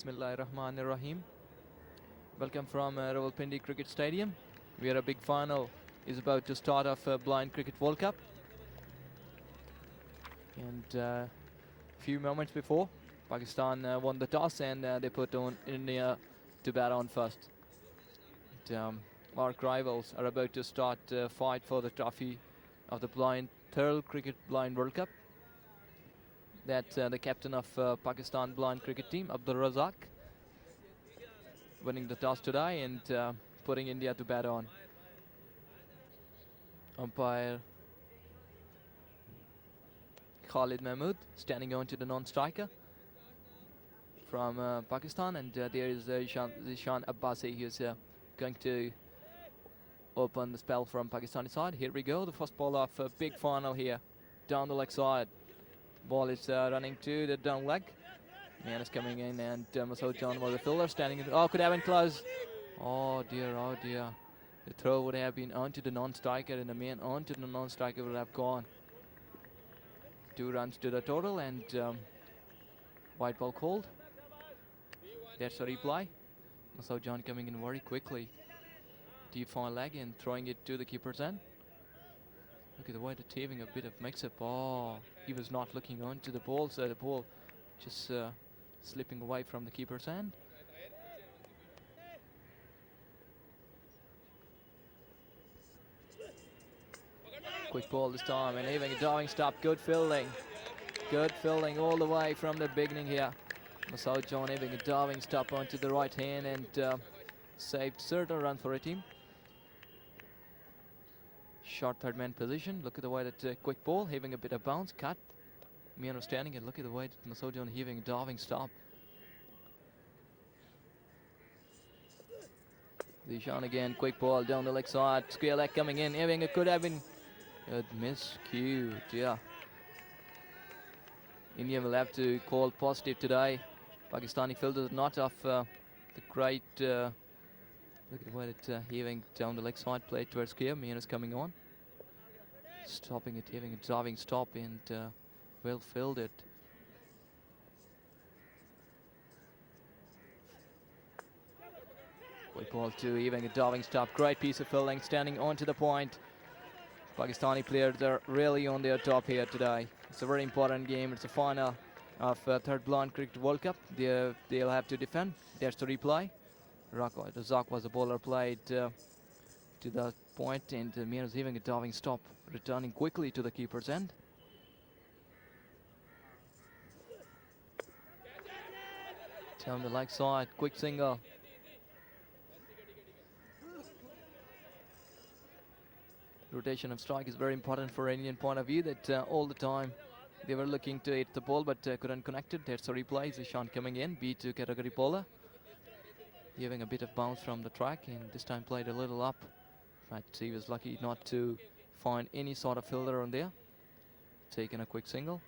Bismillahirrahmanirrahim. Welcome from RawalPindi Cricket Stadium, where a big final is about to start of Blind Cricket World Cup. And a few moments before, Pakistan won the toss and they put on India to bat on first. And, our rivals are about to start fight for the trophy of the third Cricket Blind World Cup. That's the captain of Pakistan blind cricket team, Abdul Razak, winning the toss today and putting India to bat on. Umpire Khalid Mahmood standing on to the non-striker from Pakistan, and there is Zishan Abbasi who's going to open the spell from Pakistani side. Here we go, the first ball of a big final here, down the leg side. Ball is running to the down leg. Man is coming in, and Masood John was the fielder standing in. Oh, could have been close. Oh dear, oh dear. The throw would have been onto the non-striker, and the man onto the non-striker would have gone. 2 runs to the total, and white ball called. That's a replay. Masood John coming in very quickly. Deep fine leg and throwing it to the keeper's end. Look at the way it's having a bit of mix-up. Oh, he was not looking onto the ball, so the ball just slipping away from the keeper's hand. Quick ball this time, and having a diving stop. Good fielding. Good fielding all the way from the beginning here. Masood John having a diving stop onto the right hand and saved certain runs for a team. Short third man position. Look at the way that quick ball, having a bit of bounce, cut. Miano standing, and look at the way that Masood John having a diving stop. Zishan again, quick ball down the leg side. Square leg coming in, having it could have been a miscue. Yeah. India will have to call positive today. Pakistani fielders not off the great. Look at the way that having down the leg side played towards square. Miano's coming on. Stopping it, having a diving stop, and well fielded. Quick ball to having a diving stop. Great piece of fielding, standing onto the point. Pakistani players are really on their top here today. It's a very important game. It's a final of third Blind Cricket World Cup. They'll have to defend. That's the replay. Razak was the bowler, played to the point, and Miano's having a diving stop, returning quickly to the keeper's end. Down the leg side, quick single. Rotation of strike is very important for Indian point of view, that all the time they were looking to hit the ball but couldn't connect it. That's a replay. Zishan coming in, B2 category bowler. Giving a bit of bounce from the track, and this time played a little up. But he was lucky not to find any sort of fielder on there. Taking a quick single.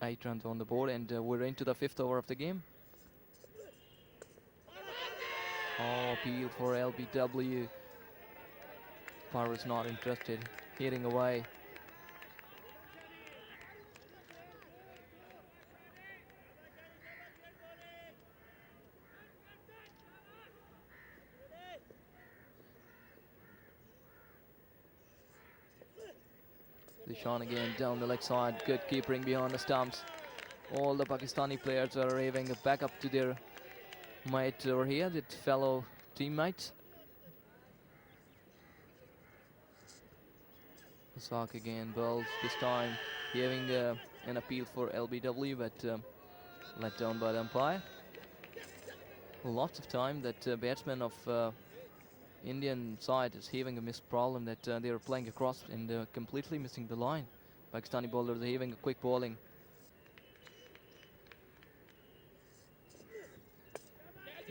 8 runs on the board, and we're into the 5th over of the game. Oh, appeal for LBW. Power is not interested. Hitting away. Zishan again down the leg side. Good keeping beyond the stumps. All the Pakistani players are having a backup to their mate over here, their fellow teammates. Razak again bowls, this time having an appeal for LBW, but let down by the umpire. Lots of time that batsmen of Indian side is having a missed problem, that they are playing across and completely missing the line. Pakistani bowlers are having a quick bowling.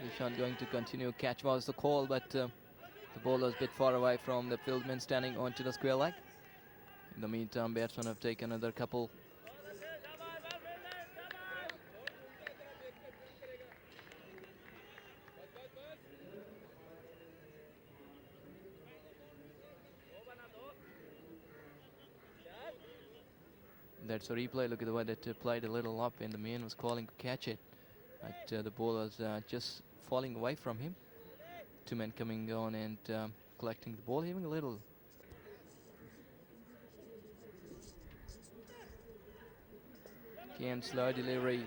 Zishan going to continue. Catch was the call, but the bowler is a bit far away from the fieldman standing onto the square leg. In the meantime, batsmen have taken another couple. That's a replay. Look at the way that played a little up, and the man was calling to catch it. But the ball was just falling away from him. Two men coming on and collecting the ball, having a little. Again, slow delivery.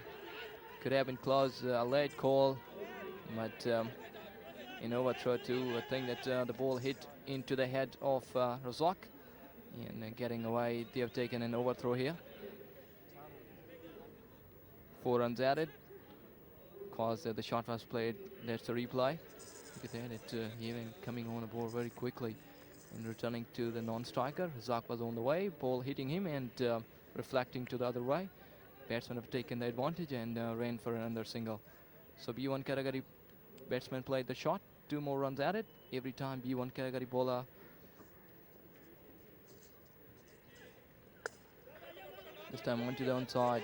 Could have been close, a late call, but in overthrow too, I think that the ball hit into the head of Razak, and getting away, they have taken an overthrow here. 4 runs added, cause the shot was played. That's the replay. Look at that, it even coming on the board very quickly and returning to the non-striker. Razak was on the way, ball hitting him and reflecting to the other way. Batsmen have taken the advantage and ran for another single. So B1 category batsman played the shot, 2 more runs added. Every time B1 category bowler this time onto the onside.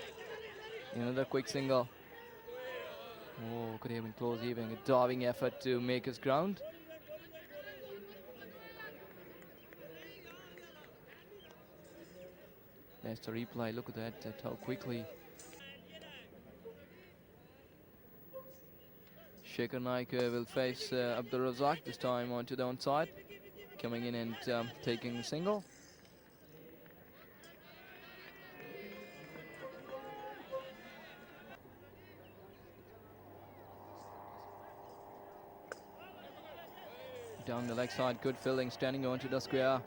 Another quick single. Oh, could have been close, even a diving effort to make his ground. That's the replay. Look at that, how quickly. Shekhar Naik will face Abdul Razak, this time onto the onside. Coming in and taking a single. Down the leg side, good fielding, standing onto the square.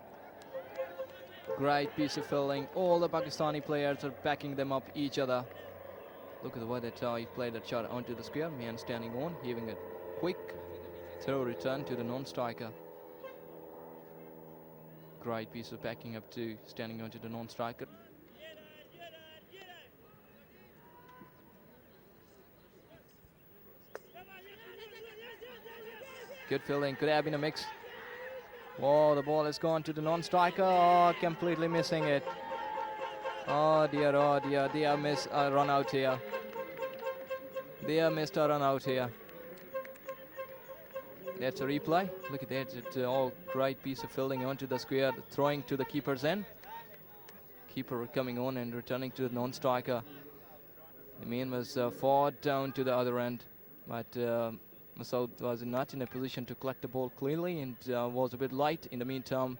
Great piece of fielding. All the Pakistani players are backing them up each other. Look at the way that he played that shot onto the square. Man standing on, giving a quick throw return to the non-striker. Great piece of backing up to standing onto the non-striker. Good fielding, could have been a mix. Oh, the ball has gone to the non-striker. Oh, completely missing it. Oh dear, they have missed a run out here. They have missed a run out here. That's a replay. Look at that, it's all great piece of fielding onto the square, throwing to the keeper's end. Keeper coming on and returning to the non-striker. The man was far down to the other end, but Masoud was not in a position to collect the ball cleanly and was a bit light. In the meantime,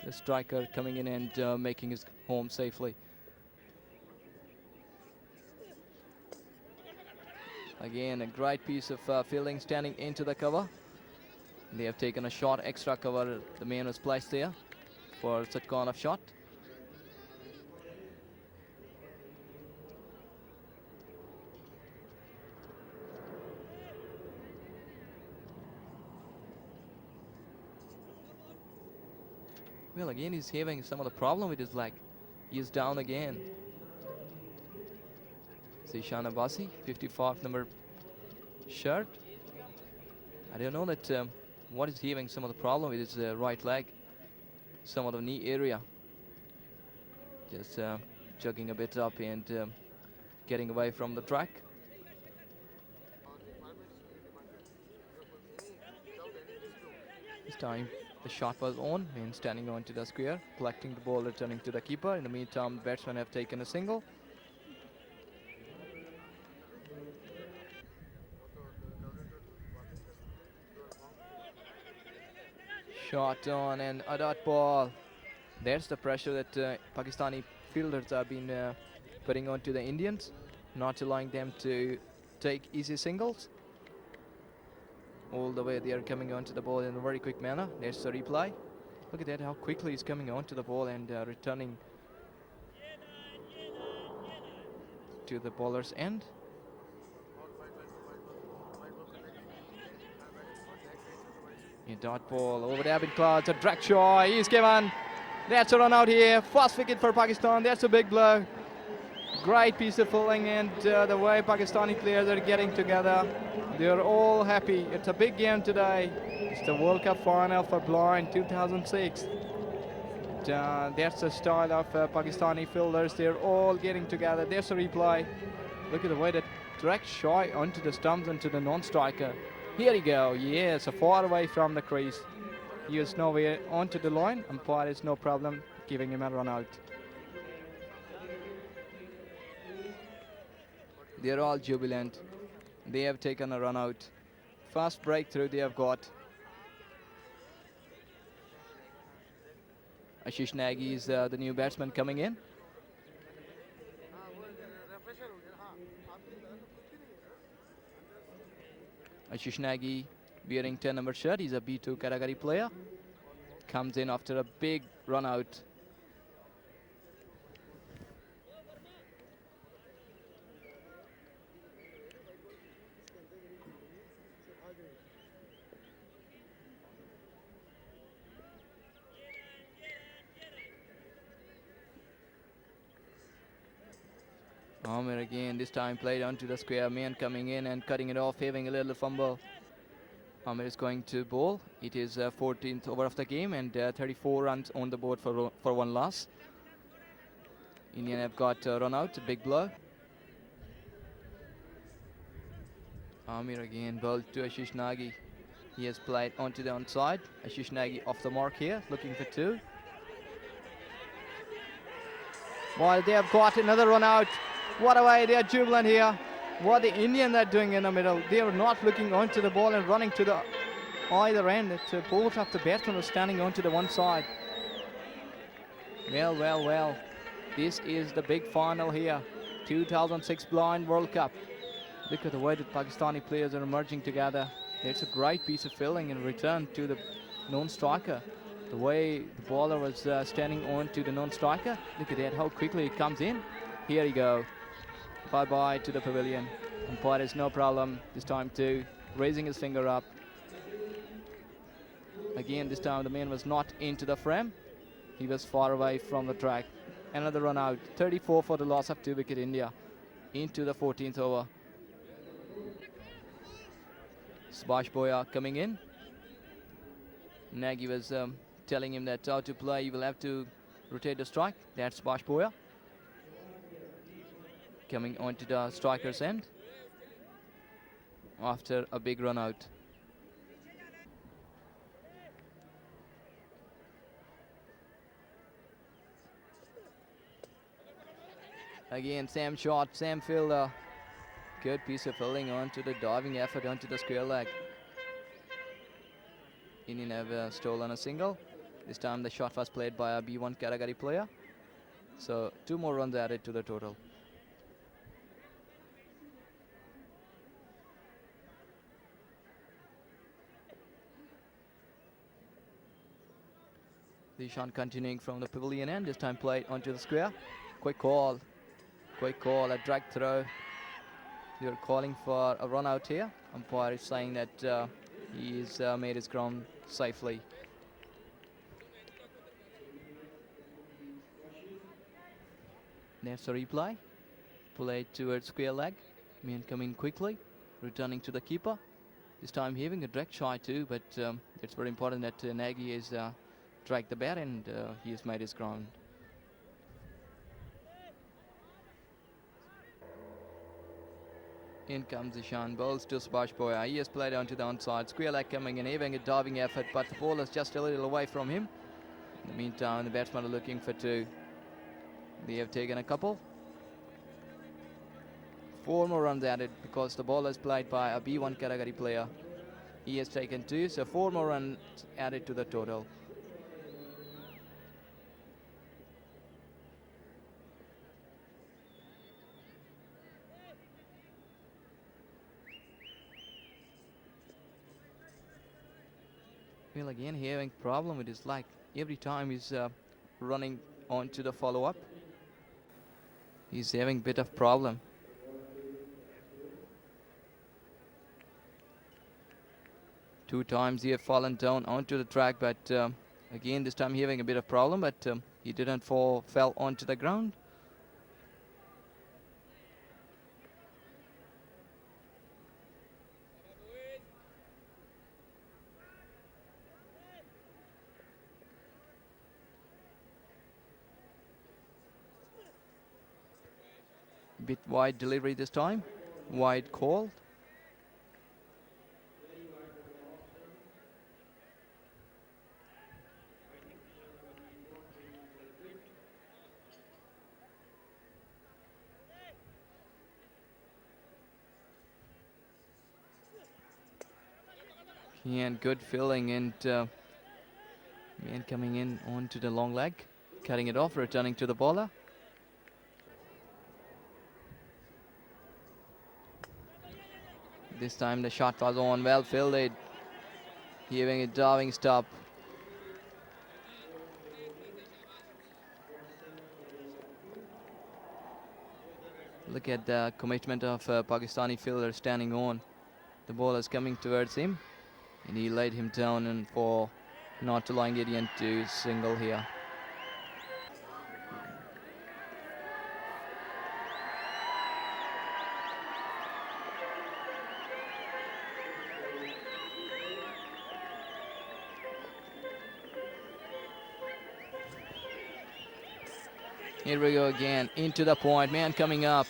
the striker coming in and making his home safely. Again, a great piece of fielding, standing into the cover. They have taken a short extra cover. The man was placed there for such kind of shot. Well, again, he's having some of the problem with his leg. He's down again. Zishan Abbasi, 55 number shirt. I don't know that what is having some of the problem with his right leg. Some of the knee area. Just jugging a bit up and getting away from the track. This time the shot was on and standing onto the square, collecting the ball, returning to the keeper. In the meantime, the batsmen have taken a single. Shot on and a dot ball. There's the pressure that Pakistani fielders have been putting onto the Indians, not allowing them to take easy singles. All the way they are coming onto the ball in a very quick manner. There's the replay. Look at that, how quickly he's coming onto the ball and returning to the bowler's end. A dot ball over the Abid Clouds, a drag shot, he's given. That's a run out here, first wicket for Pakistan, that's a big blow. Great piece of fielding and the way Pakistani players are getting together. They're all happy. It's a big game today. It's the World Cup final for blind 2006. That's the style of Pakistani fielders. They're all getting together. There's a replay. Look at the way that direct shot onto the stumps and to the non-striker. Here you go. Yes, far away from the crease. He is nowhere onto the line. Umpire is no problem giving him a run out. They're all jubilant. They have taken a run out. Fast breakthrough they have got. Ashish Nagy is the new batsman coming in. Ashish Nagy wearing 10 number shirt. He's a B2 category player. Comes in after a big run out. Amir again, this time played onto the square. Man coming in and cutting it off, having a little fumble. Amir is going to bowl. It is 14th over of the game and 34 runs on the board for one loss. Indian have got a run out, a big blow. Amir again bowled to Ashish Nagy. He has played onto the onside. Ashish Nagy off the mark here, looking for 2. While they have got another run out. What a way, they are jubilant here. What the Indians are doing in the middle. They are not looking onto the ball and running to the either end. Both of the batsmen are standing onto the one side. Well. This is the big final here. 2006 Blind World Cup. Look at the way the Pakistani players are emerging together. It's a great piece of fielding in return to the non-striker. The way the bowler was standing on to the non-striker. Look at that, how quickly it comes in. Here you go. Bye-bye to the pavilion. Umpire is no problem this time too. Raising his finger up. Again, this time the man was not into the frame. He was far away from the track. Another run out. 34 for the loss of 2 wicket India. Into the 14th over. Subhash Boya coming in. Nagy was telling him that how to play. You will have to rotate the strike. That's Subhash Boya. Coming onto the striker's end after a big run out. Again, Sam shot, Sam fielder. Good piece of fielding onto the diving effort onto the square leg. Indian have stolen a single. This time the shot was played by a B1 category player. So 2 more runs added to the total. Dishan continuing from the pavilion end, this time played onto the square. Quick call, a drag throw. They're calling for a run out here. Umpire is saying that he's made his ground safely. There's a replay. Played towards square leg. Man coming quickly, returning to the keeper. This time having a direct try too, but it's very important that Nagy is dragged the bat and he has made his ground. In comes Ishan, bowls to Subhash Boya. He has played onto the onside. Square leg coming in, having a diving effort, but the ball is just a little away from him. In the meantime, the batsmen are looking for 2. They have taken a couple. 4 more runs added because the ball is played by a B1 category player. He has taken 2, so 4 more runs added to the total. Well, again, having problem with his leg. Every time he's running onto the follow-up, he's having a bit of problem. Two times he have fallen down onto the track, but again, this time he having a bit of problem, but he didn't fell onto the ground. Bit wide delivery this time, wide call. And good filling, and man coming in onto the long leg, cutting it off, returning to the bowler. This time the shot was on, well fielded, giving a diving stop. Look at the commitment of Pakistani fielder standing on. The ball is coming towards him, and he laid him down and for not allowing Indian to single here. Here we go again, into the point, man coming up,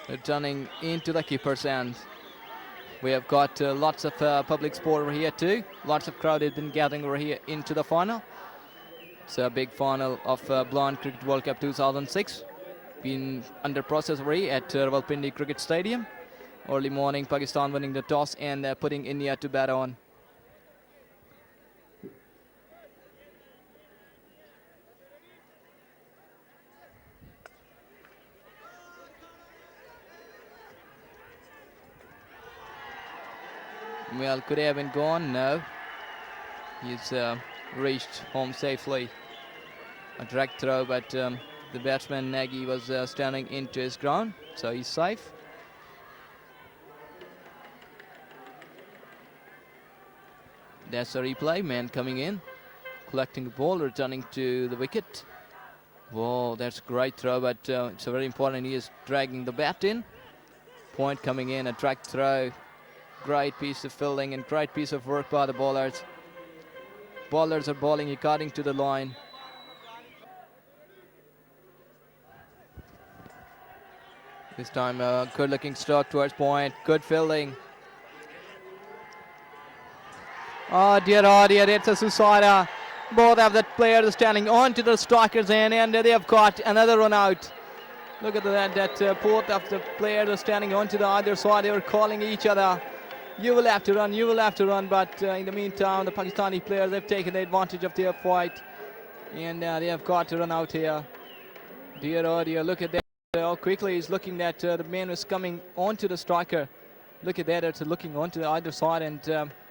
returning into the keeper's hand. We have got lots of public sport over here too. Lots of crowd has been gathering over here into the final. It's a big final of Blind Cricket World Cup 2006. Been under process over here at RawalPindi Cricket Stadium. Early morning, Pakistan winning the toss and putting India to bat on. Well, could he have been gone? No. He's reached home safely. A drag throw, but the batsman Nagy was standing into his ground, so he's safe. That's a replay, man coming in, collecting the ball, returning to the wicket. Whoa, that's a great throw, but it's a very important. He is dragging the bat in. Point coming in, a drag throw. Great piece of fielding and great piece of work by the bowlers. Bowlers are bowling according to the line. This time good looking stroke towards point, good fielding. Oh dear, it's a suicide. Both of the players are standing onto the striker's end, and they have got another run out. Look at that both of the players are standing onto the other side. They were calling each other. You will have to run, but in the meantime, the Pakistani players, they've taken advantage of their fight, and they have got to run out here. Dear, oh dear, look at that. How quickly he's looking that the man was coming onto the striker. Look at that, it's looking onto the other side, and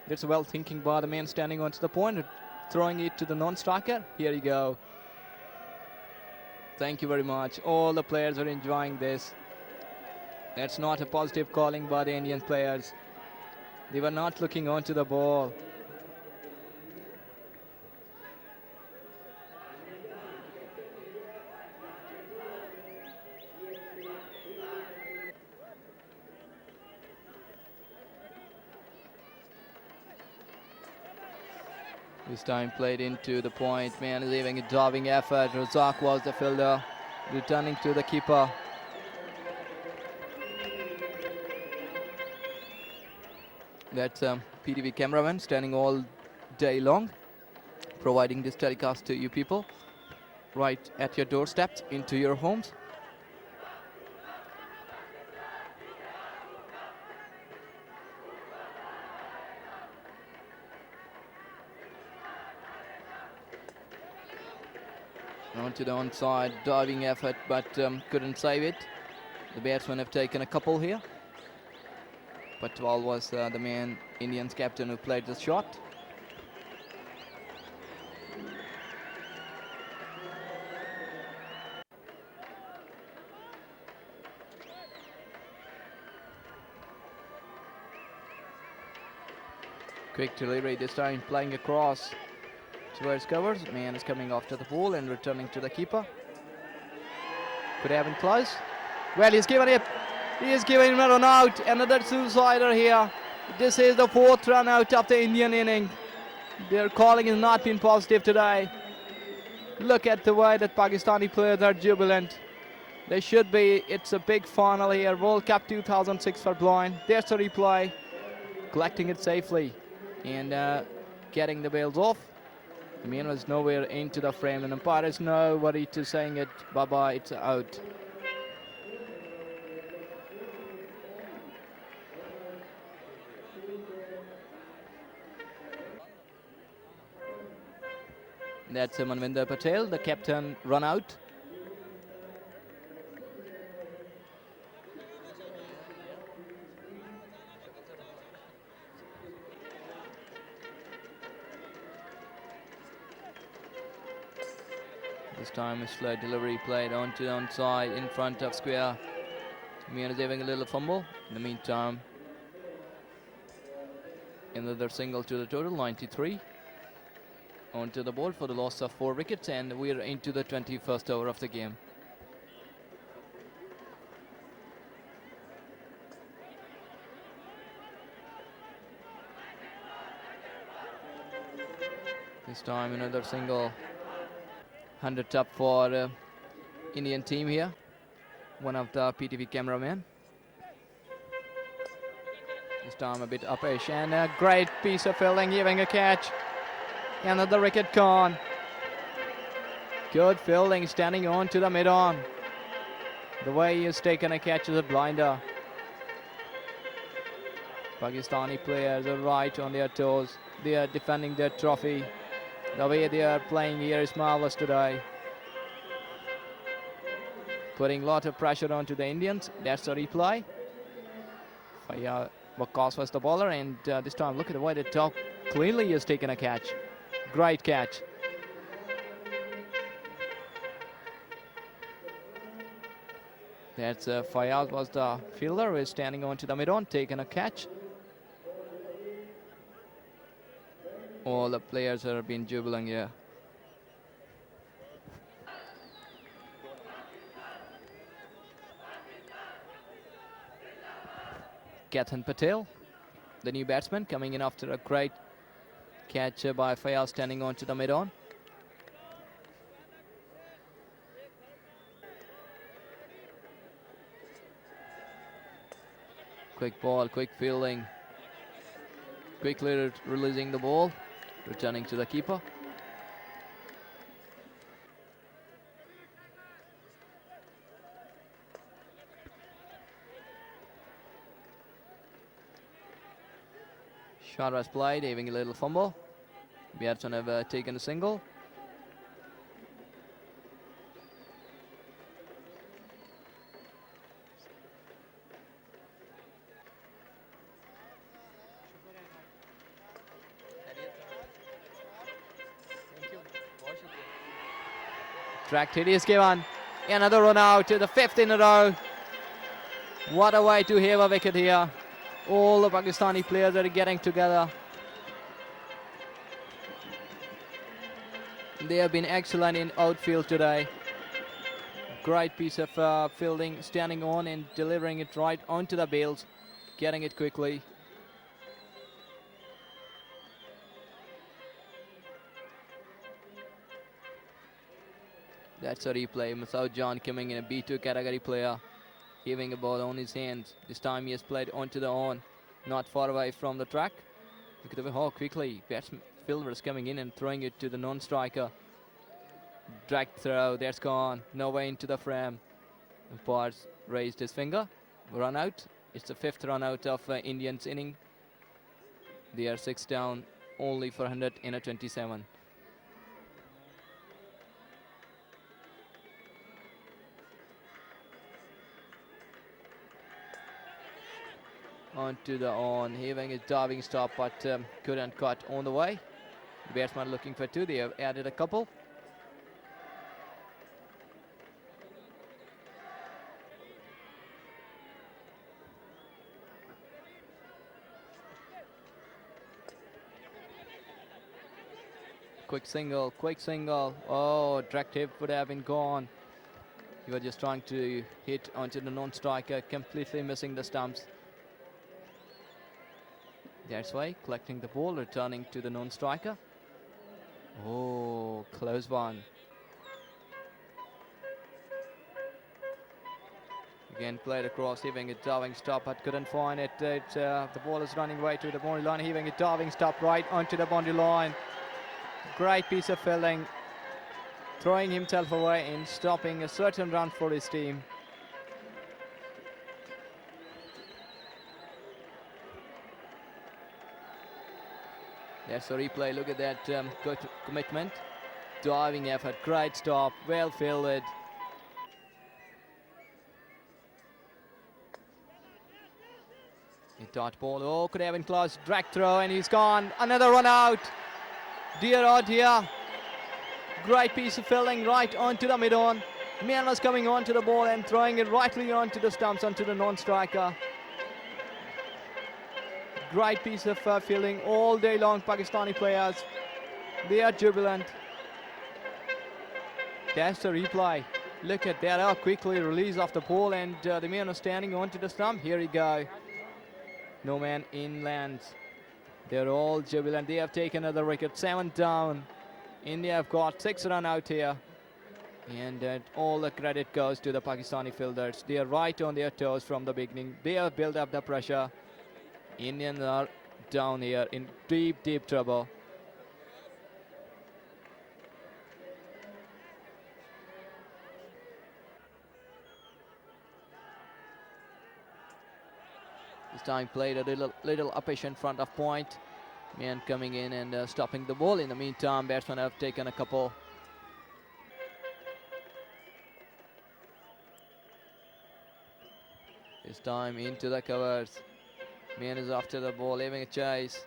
it's well thinking by the man standing onto the point, throwing it to the non-striker. Here you go. Thank you very much. All the players are enjoying this. That's not a positive calling by the Indian players. They were not looking onto the ball. This time played into the point. Man leaving a diving effort. Razak was the fielder, returning to the keeper. That's PTV cameraman standing all day long, providing this telecast to you people right at your doorsteps, into your homes. Onto the onside, diving effort, but couldn't save it. The batsmen have taken a couple here. Patwal was the man, Indians captain, who played the shot. Quick delivery, this time playing across towards covers. Man is coming off to the ball and returning to the keeper. Could have been close. Well, he's given it. He is giving him a run out. Another suicider here. This is the fourth run out of the Indian inning. Their calling has not been positive today. Look at the way that Pakistani players are jubilant. They should be. It's a big final here. World Cup 2006 for Blind. There's the replay. Collecting it safely and getting the bails off. The man was nowhere into the frame, and umpire is nobody to saying it. Bye-bye, it's out. That's Manvinder Patel, the captain, run out. This time a slow delivery played onto the onside in front of square. Mian is having a little fumble. In the meantime, another single to the total, 93. Onto the board for the loss of 4 wickets, and we're into the 21st over of the game. This time another single. 100 up for Indian team here. One of the PTV cameramen. This time a bit uppish, and a great piece of fielding, giving a catch. Another wicket gone. Good fielding, standing on to the mid-on. The way he has taken a catch is a blinder. Pakistani players are right on their toes. They are defending their trophy. The way they are playing here is marvelous today. Putting a lot of pressure onto the Indians. That's the replay. Waqas was the bowler, and this time look at the way the top cleanly has taken a catch. Great catch. That's Fayaz was the fielder who is standing onto the mid-on, taking a catch. All the players have been jubilant here. Ketan Patel, the new batsman, coming in after a great catch by Fayaz, standing onto the mid-on. Quick ball, quick fielding. Quickly releasing the ball, returning to the keeper. Shot was played, having a little fumble. Batsman have taken a single. Track hit is given. Another run out to the 5th in a row. What a way to have a wicket here. All the Pakistani players are getting together. They have been excellent in outfield today. Great piece of fielding, standing on and delivering it right onto the bails, getting it quickly. That's a replay. Masoud Jan coming in, a B2 category player, giving a ball on his hands. This time he has played onto the on, not far away from the track. Look at how quickly batsman fielder is coming in and throwing it to the non-striker. Drag throw, that's gone. No way into the frame. Umpire's raised his finger. Run out. It's the 5th run out of Indians inning. They are 6 down, only for 100 in a 27. Onto the on, having a diving stop, but couldn't cut on the way. Batsman looking for 2, they have added a couple. Quick single, quick single. Oh, track tip would have been gone. He was just trying to hit onto the non-striker, completely missing the stumps. That's why, collecting the ball, returning to the non-striker. Oh, close one. Again, played across, heaving a diving stop, but couldn't find it. The ball is running away to the boundary line, heaving a diving stop right onto the boundary line. Great piece of fielding, throwing himself away and stopping a certain run for his team. That's a replay. Look at that good commitment. Diving effort, great stop, well fielded. A dot ball, oh, could have been close, drag throw, and he's gone. Another run out. Dear oh dear. Great piece of fielding right onto the mid-on. Myanmar's coming onto the ball and throwing it rightly onto the stumps, onto the non-striker. Great piece of fielding all day long, Pakistani players. They are jubilant. That's the replay. Look at that, how quickly release off the ball, and the man is standing onto the stump. Here we go. No man inland. They're all jubilant. They have taken another wicket, 7 down. India have got 6 run out here. And all the credit goes to the Pakistani fielders. They are right on their toes from the beginning. They have built up the pressure. Indians are down here in deep, deep trouble. This time played a little uppish in front of point. Man coming in and stopping the ball. In the meantime, batsmen have taken a couple. This time into the covers. Man is after the ball, having a chase.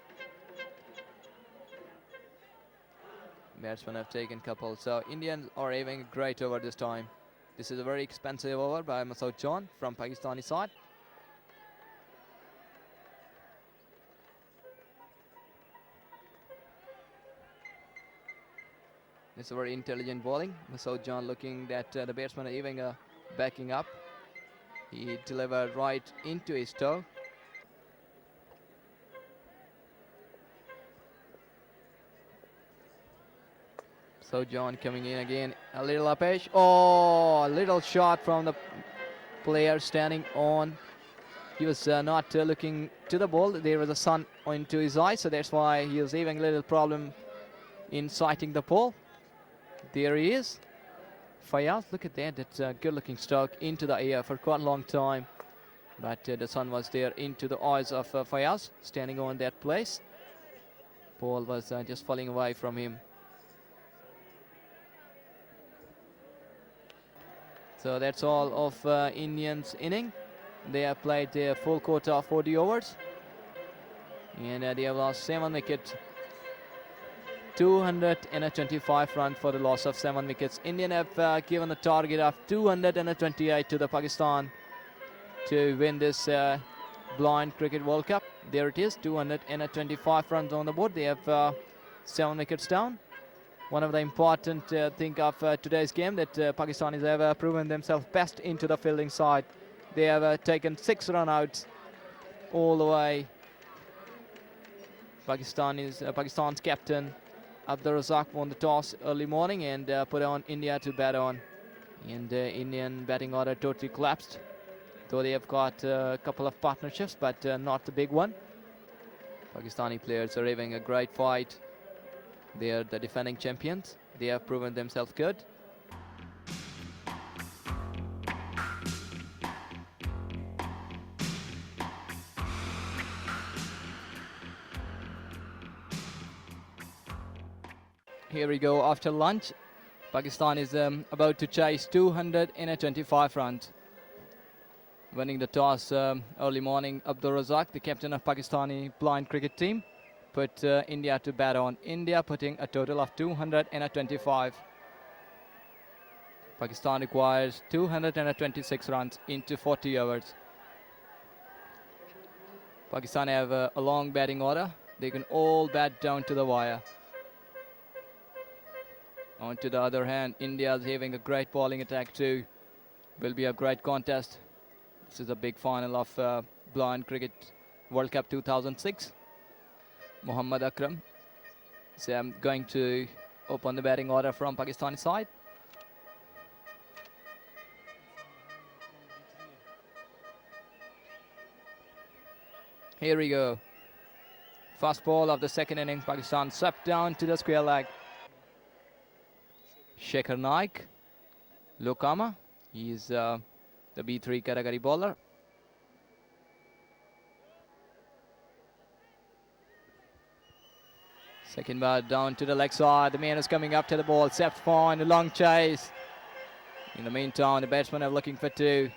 Batsmen have taken a couple. So Indians are having a great over this time. This is a very expensive over by Masood John from Pakistani side. It's a very intelligent bowling. Masood John looking that the batsman are even backing up. He delivered right into his toe. So John coming in again, a little uppish. Oh, a little shot from the player standing on. He was not looking to the ball. There was a sun into his eye, so that's why he was having a little problem in sighting the ball. There he is. Fayaz, look at that. That's a good-looking stroke into the air for quite a long time. But the sun was there into the eyes of Fayaz, standing on that place. Ball was just falling away from him. So that's all of Indians' inning. They have played their full quota of 40 overs. And they have lost 7 wickets. 225 runs for the loss of 7 wickets. Indian have given a target of 228 to the Pakistan to win this blind cricket World Cup. There it is, 225 runs on the board. They have 7 wickets down. One of the important thing of today's game that Pakistanis have proven themselves best into the fielding side. They have taken 6 run outs all the way. Pakistan's captain Abdur Razak won the toss early morning and put on India to bat on. And Indian batting order totally collapsed. Though they have got a couple of partnerships, but not the big one. Pakistani players are having a great fight. They are the defending champions. They have proven themselves good. Here we go after lunch. Pakistan is about to chase 225 runs. Winning the toss early morning, Abdur Razak, the captain of Pakistani blind cricket team, put India to bat on. India putting a total of 225. Pakistan requires 226 runs into 40 overs. Pakistan have a long batting order. They can all bat down to the wire. On to the other hand, India is having a great bowling attack too. Will be a great contest. This is a big final of blind cricket World Cup 2006. Muhammad Akram is going to open the batting order from Pakistani side. Here we go. First ball of the second inning, Pakistan swept down to the square leg. Shekhar Naik, Lokama, he is the B3 category bowler. Second ball down to the leg side. The man is coming up to the ball. Steps fine. A long chase. In the meantime, the batsmen are looking for two.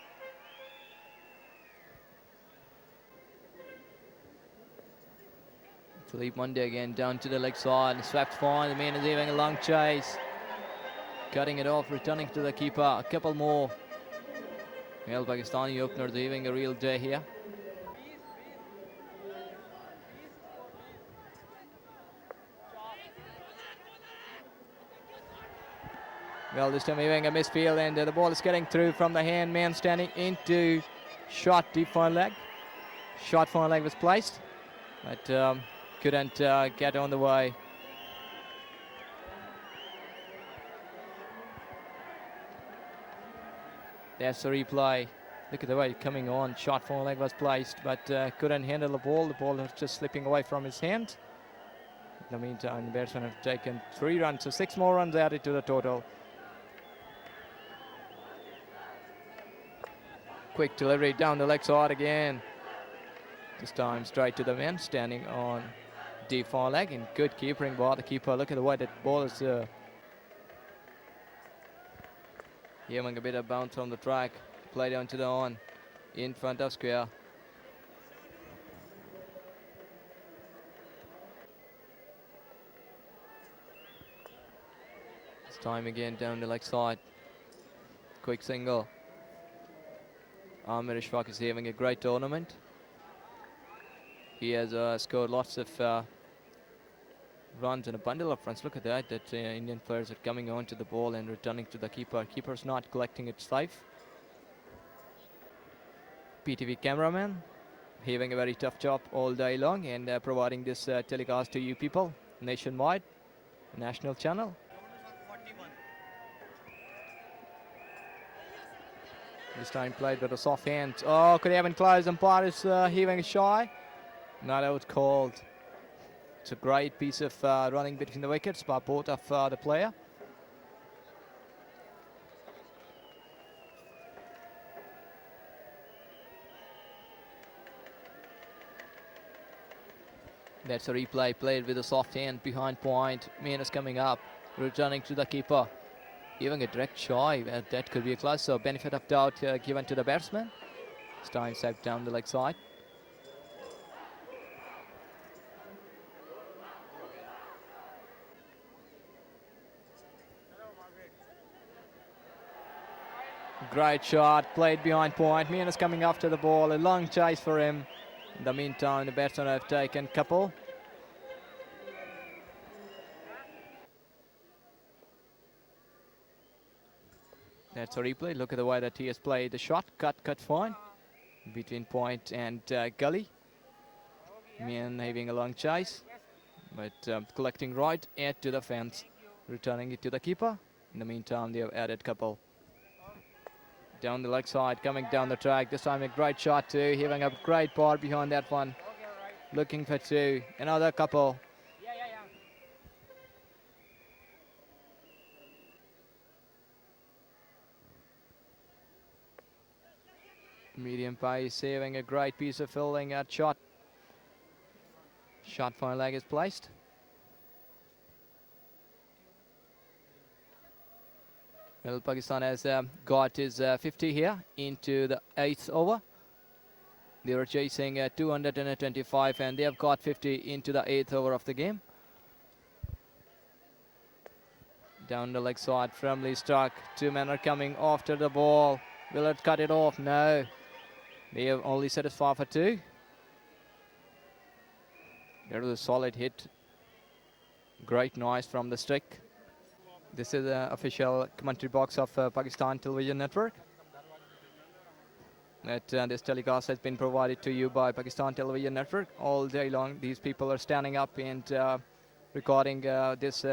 Philippe Monday again down to the leg side. Swept fine. The man is having a long chase. Cutting it off. Returning to the keeper. A couple more. Well, Pakistani openers having a real day here. Well, this time having a misfield, and the ball is getting through from the hand. Man standing into shot, deep fine leg. Shot fine leg was placed, but couldn't get on the way. That's the replay. Look at the way coming on. Shot fine leg was placed, but couldn't handle the ball. The ball was just slipping away from his hand. In the meantime, the batsmen have taken 3 runs, so 6 more runs added to the total. Quick delivery down the leg side again. This time straight to the man, standing on deep fine leg, and good keeping by the keeper. Look at the way that ball is having a bit of bounce on the track. Play down to the on, in front of square. This time again down the leg side. Quick single. Amir Ishfaq is having a great tournament. He has scored lots of runs and a bundle of runs. Look at that, Indian players are coming on to the ball and returning to the keeper. Keeper's not collecting it safe. PTV cameraman having a very tough job all day long and providing this telecast to you people nationwide, national channel. This time played with a soft hand. Oh, could have been close. Umpire is heaving a shy. Not out called. It's a great piece of running between the wickets by both of the player. That's a replay played with a soft hand behind point. Man is coming up, returning to the keeper. Giving a direct shy, that could be a close, so benefit of doubt given to the batsman. This time saved down the leg side. Great shot, played behind point. Man is coming after the ball, a long chase for him. In the meantime, the batsmen have taken couple. That's a replay. Look at the way that he has played the shot. Cut fine. Between point and gully. Man having a long chase. But collecting right and to the fence. Returning it to the keeper. In the meantime, they have added couple. Down the leg side, coming down the track. This time a great shot too. Having a great bar behind that one. Looking for two. Another couple. Medium pace, having a great piece of fielding at shot. Shot fine leg is placed. Well, Pakistan has got his 50 here into the 8th over. They were chasing 225 and they have got 50 into the 8th over of the game. Down the leg side, firmly struck. 2 men are coming after the ball. Will it cut it off? No. They have only satisfied for 2. There was a solid hit. Great noise from the stick. This is the official commentary box of Pakistan Television Network. This telecast has been provided to you by Pakistan Television Network. All day long, these people are standing up and recording this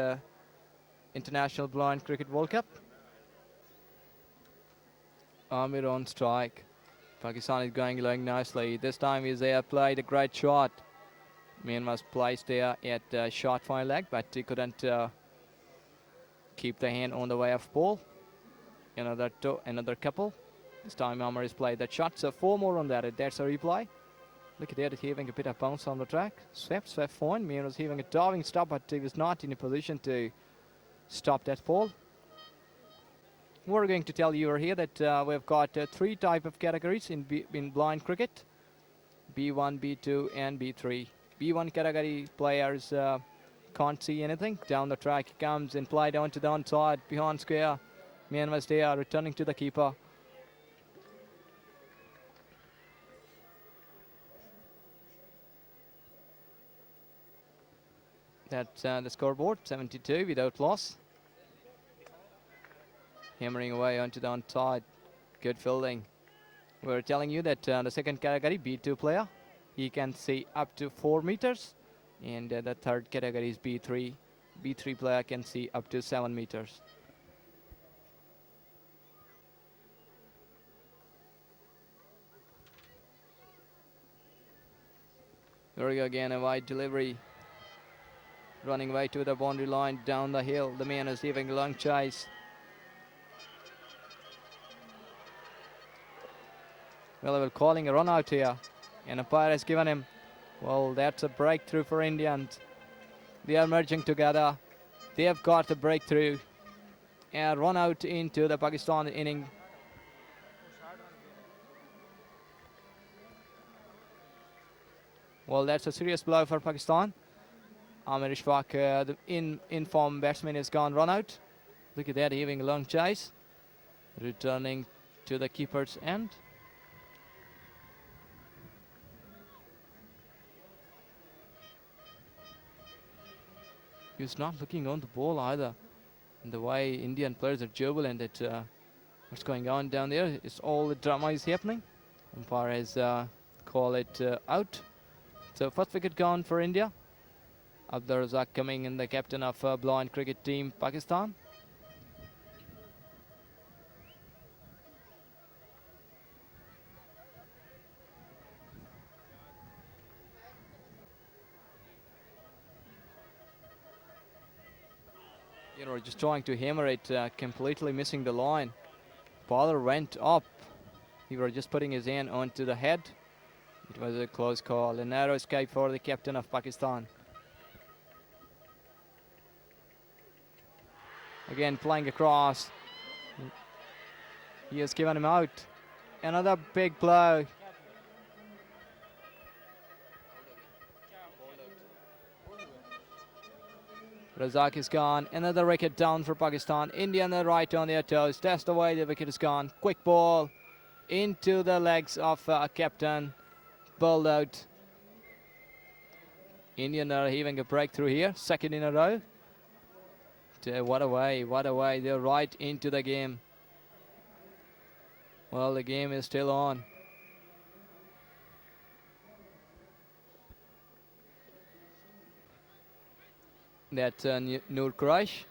International Blind Cricket World Cup. Amir on strike. Pakistan is going along nicely. This time they have played a great shot. Man was placed there at short fine leg, but he couldn't keep the hand on the way of ball. Another couple. This time Amir has played that shot. So 4 more on that. That's a replay. Look at that, having a bit of bounce on the track. Swept fine. Man was having a diving stop, but he was not in a position to stop that ball. We're going to tell you here that we've got 3 type of categories in blind cricket. B1, B2 and B3. B1 category players can't see anything. Down the track he comes and play down to the onside, behind square. Man was there, returning to the keeper. That's the scoreboard, 72 without loss. Hammering away onto the onside. Good fielding. We're telling you that the second category, B2 player, he can see up to 4 meters. And the third category is B3. B3 player can see up to 7 meters. Here we go again, a wide delivery. Running away to the boundary line, down the hill. The man is having a long chase. Well, they were calling a run out here. And umpire has given him. Well, that's a breakthrough for Indians. They are merging together. They have got the breakthrough. And run out into the Pakistan inning. Well, that's a serious blow for Pakistan. Amir Ishfaq, the in-form batsman, has gone run out. Look at that, having a long chase. Returning to the keeper's end. He's not looking on the ball either. And the way Indian players are jubilant at what's going on down there, it's all the drama is happening. Umpire has called it out. So first wicket gone for India. Abdur Razak coming in, the captain of blind cricket team Pakistan. You know, just trying to hammer it, completely missing the line. Bowler went up. He was just putting his hand onto the head. It was a close call, a narrow escape for the captain of Pakistan. Again, playing across. He has given him out. Another big blow. Razak is gone. Another wicket down for Pakistan. India on the right on their toes. That's the way the wicket is gone. Quick ball into the legs of captain. Bowled out. Indian are having a breakthrough here. Second in a row. What a way, what a way. They're right into the game. Well, the game is still on. That's Noor Quraish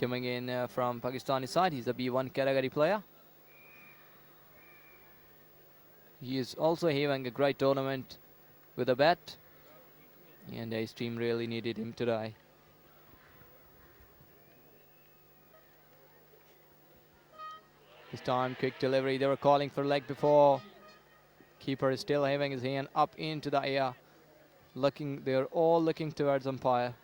coming in from Pakistani side. He's a B1 category player. He is also having a great tournament with a bat. And his team really needed him today. This time, quick delivery. They were calling for leg before. Keeper is still having his hand up into the air. They're all looking towards umpire.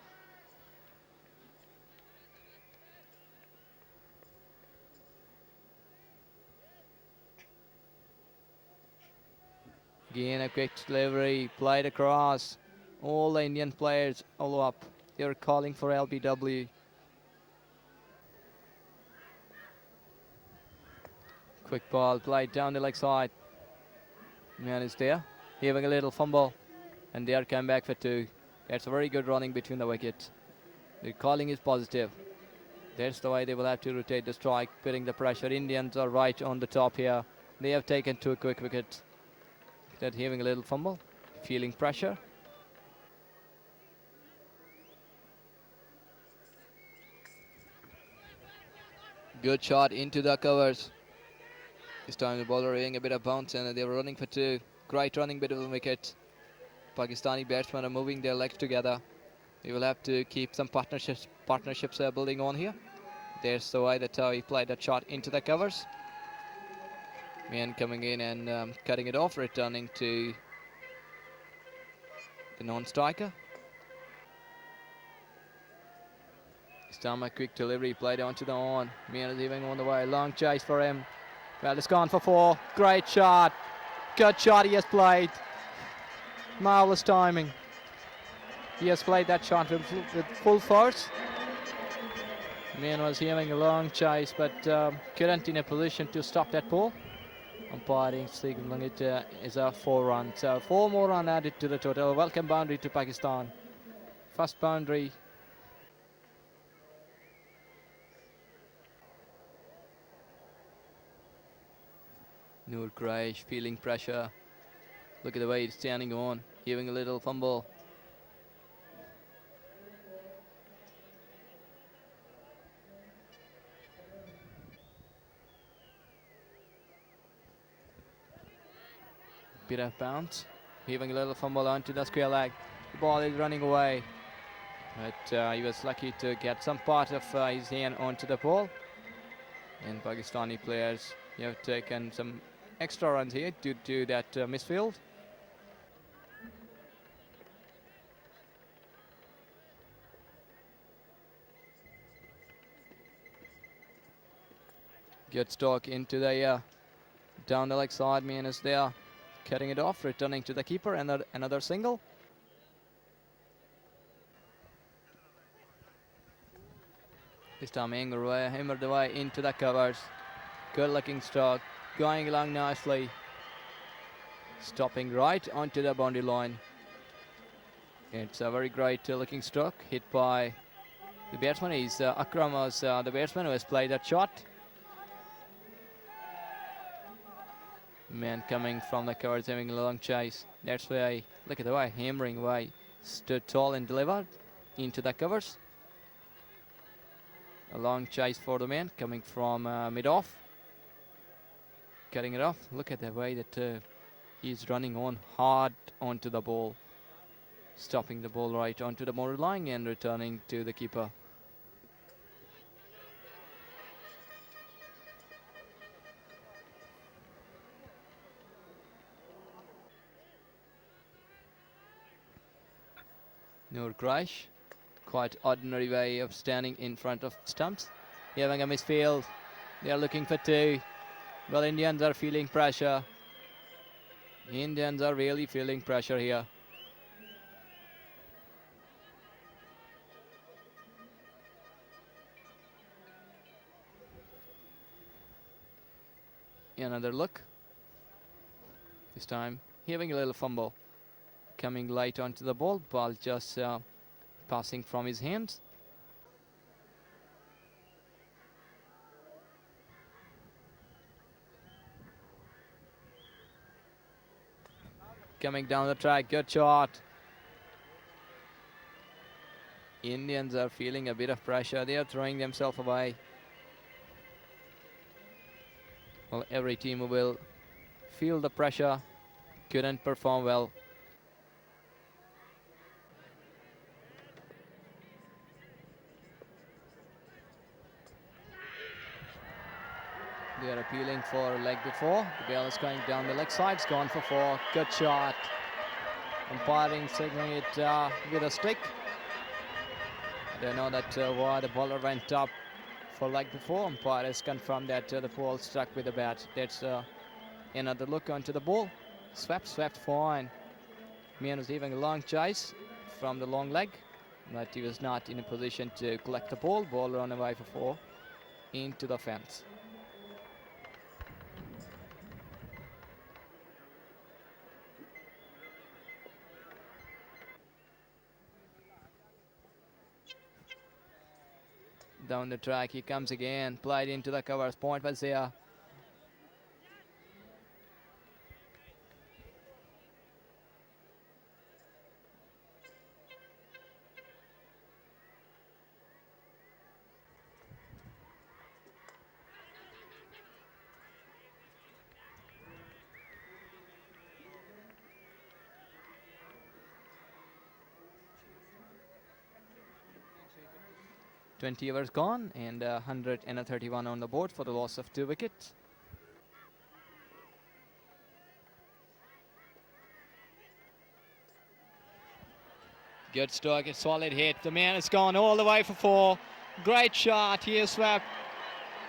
Again, a quick delivery, played across. All the Indian players all up. They're calling for LBW. Quick ball played down the leg side. Man is there, having a little fumble. And they are come back for 2. That's a very good running between the wickets. The calling is positive. That's the way they will have to rotate the strike, putting the pressure. Indians are right on the top here. They have taken 2 quick wickets. They're having a little fumble, feeling pressure. Good shot into the covers. This time the bowler having a bit of bounce and they were running for 2. Great running bit of the wicket. Pakistani batsmen are moving their legs together. We will have to keep some partnerships building on here. There's the way that he played that shot into the covers. Man coming in and cutting it off, returning to the non-striker. This time a quick delivery played onto the on. Man is even on the way. Long chase for him. Well, it's gone for 4. Great shot. Good shot he has played. Marvelous timing. He has played that shot with full force. Man was having a long chase, but couldn't in a position to stop that ball. Umpiring signaling it is a 4 run. So 4 more run added to the total. Welcome boundary to Pakistan. First boundary. Noor Quraish feeling pressure. Look at the way he's standing on, giving a little fumble. Bit of bounce, giving a little fumble onto the square leg. The ball is running away, but he was lucky to get some part of his hand onto the ball. And Pakistani players have taken some extra runs here due to that misfield. Good stalk into the down the leg side. Man is there, cutting it off, returning to the keeper, and another single. This time hammered away into the covers. Good looking stalk, going along nicely. Stopping right onto the boundary line. It's a very great looking stroke, hit by the batsman. Akram was the batsman who has played that shot. Man coming from the covers, having a long chase. That's why, look at the way, hammering away. Stood tall and delivered into the covers. A long chase for the man coming from mid-off. Cutting it off. Look at the way that he's running on hard onto the ball. Stopping the ball right onto the boundary line and returning to the keeper. Noor Quraish, quite ordinary way of standing in front of stumps. Having a misfield. They are looking for 2. Well, Indians are feeling pressure. Indians are really feeling pressure here. Another look. This time having a little fumble. Coming light onto the ball just passing from his hands. Coming down the track, good shot. Indians are feeling a bit of pressure. They are throwing themselves away. Well, every team will feel the pressure, couldn't perform well. They are appealing for leg before. The ball is going down the leg side. It's gone for 4. Good shot. Umpiring signaling it with a stick. I don't know that why the bowler went up for leg before. Umpire has confirmed that the ball struck with the bat. That's another look onto the ball. Swept fine. Man was having a long chase from the long leg, but he was not in a position to collect the ball. Ball run away for 4 into the fence. Down the track, he comes again, played into the covers, point was there. Twenty overs gone and 131 on the board for the loss of 2 wickets. Good stroke, a solid hit. The man has gone all the way for 4. Great shot. He has swept.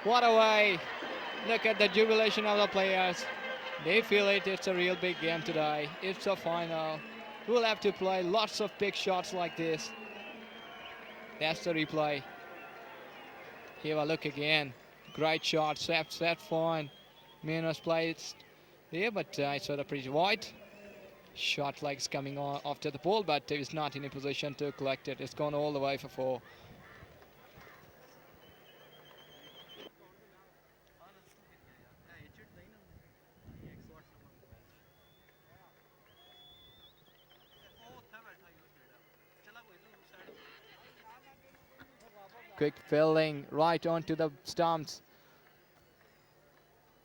What a way. Look at the jubilation of the players. They feel it. It's a real big game today. It's a final. We'll have to play lots of big shots like this. That's the replay. Here a look again. Great shot. Swept fine. Man was placed there, but it's sort of pretty wide. Shot legs coming on after the ball, but he was not in a position to collect it. It's gone all the way for 4. Quick filling right onto the stumps.